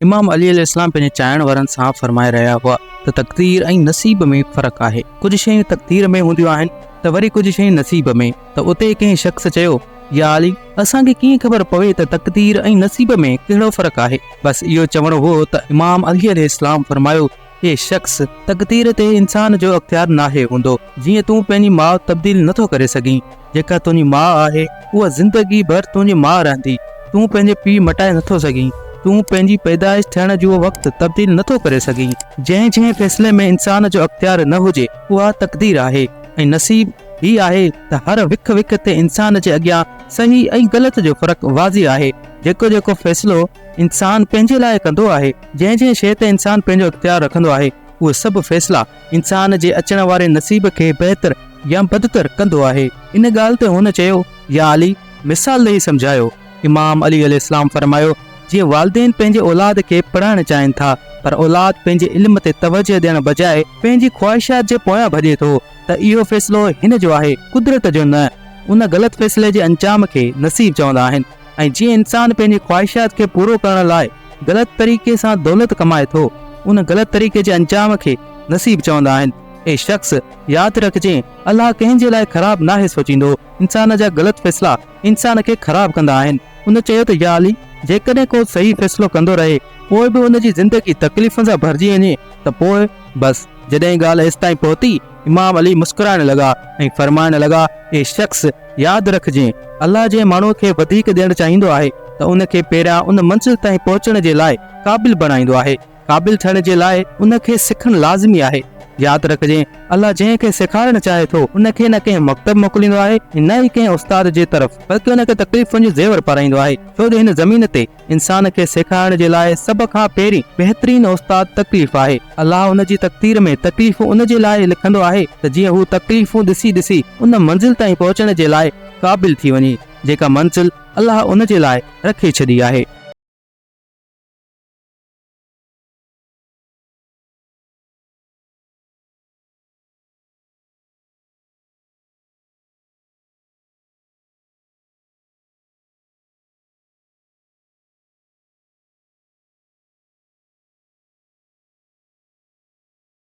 इमाम अली अलैहिस्सलाम पंहिंजे चाहण वारनि सां फरमाए रहिया हुआ त तक़दीर ऐं नसीब में फ़र्क़ु आहे। कुझु शयूं तक़दीर में हूंदियूं आहिनि त वरी कुझु शयूं नसीब में। त उते कंहिं शख़्स चयो, या अली, असांखे कीअं ख़बर पवे त तक़दीर ऐं नसीब में कहिड़ो फ़र्क़ु आहे? बस इहो चवणो हो त इमाम अली अलैहिस्सलाम फरमायो, हे शख़्स, तक़दीर ते इंसान जो अख़्तियार नाहे हूंदो। जीअं तूं पंहिंजी माउ तब्दील नथो करे सघीं, जेका तुंहिंजी माउ आहे उहा ज़िंदगी भर तुंहिंजी माउ रहंदी। तूं पंहिंजे पीउ मटाए नथो सघीं। तूं पंहिंजी पैदाइश थियण जो वक़्तु तब्दील नथो करे सघीं। जंहिं फ़ैसिले में इंसान जो अख़्तियार न हुजे उहा तक़दीर आहे। ऐं नसीब ही आहे त हर विख विख ते इंसान जे अॻियां सही ऐं ग़लति जो फ़र्क़ु वाज़ी आहे। जेको फ़ैसिलो इंसान पंहिंजे लाइ कंदो आहे, जंहिं शइ ते इंसान पंहिंजो अख़्तियार रखंदो आहे, उहे सभु फ़ैसिला इंसान जे अचण वारे नसीब खे बहितर या बदतर कंदो आहे। इन ॻाल्हि ते हुन चयो, या अली, मिसाल ॾेई सम्झायो। इमाम अली अलैहिस्सलाम फरमायो, जीअं वालिदैन पंहिंजे औलाद खे पढ़ाइण चाहिनि था, पर औलाद पंहिंजे इल्म ते तवजह ॾियण बजाए पंहिंजी ख़्वाहिशात जे पोयां भॼे थो, त इहो फ़ैसिलो हिन जो आहे, कुदरत जो न। उन ग़लति फ़ैसिले जे अंजाम खे नसीब चवंदा आहिनि। ऐं जीअं इंसान पंहिंजी ख़्वाहिशात खे पूरो करण लाइ ग़लति तरीक़े सां दौलत कमाए थो, उन ग़लति तरीक़े जे अंजाम खे नसीब चवंदा आहिनि। ए शख़्स, यादि रखिजे, अल्लाह कंहिंजे लाइ ख़राब नाहे सोचींदो। इंसान जा ग़लति फ़ैसिला इंसान खे ख़राब कंदा आहिनि। उन चयो त या अली, जेकॾहिं को सही फ़ैसिलो कंदो रहे पोइ बि उन जी ज़िंदगी तकलीफ़ुनि सां भरिजी वञे त पोइ बस। जॾहिं ॻाल्हि हेसि ताईं पहुती, इमाम अली मुस्कुराइण लॻा ऐं फरमाइण लॻा, ए शख़्स, यादि रखिजे, अल्लाह जे माण्हूअ खे वधीक ॾियणु चाहींदो आहे त उन खे पहिरियां उन मंज़िल ताईं पहुचण जे लाइ क़ाबिल बणाईंदो आहे। क़ाबिल थियण जे लाइ उन खे सिखणु लाज़मी आहे। यादि रखिजे, अल्लाह जंहिं खे सेखारणु चाहे थो उन खे न कंहिं मकतब मोकिलींदो आहे, न ई कंहिं उस्ताद जे तरफ़, बल्कि उन खे तकलीफ़ुनि जो ज़ेवर पाराईंदो आहे। छो जो हिन ज़मीन ते इंसान खे सेखारण जे लाइ सभ खां पहिरीं बहितरीन उस्ताद तकलीफ़ आहे। अल्लाह उन जी तक़दीर में तकलीफ़ उन जे लाइ लिखंदो आहे त जीअं हू तकलीफ़ूं ॾिसी ॾिसी उन मंज़िल ताईं पहुचण जे लाइ क़ाबिल थी वञे, जेका मंज़िल अल्लाह उन जे लाइ रखी छॾी आहे।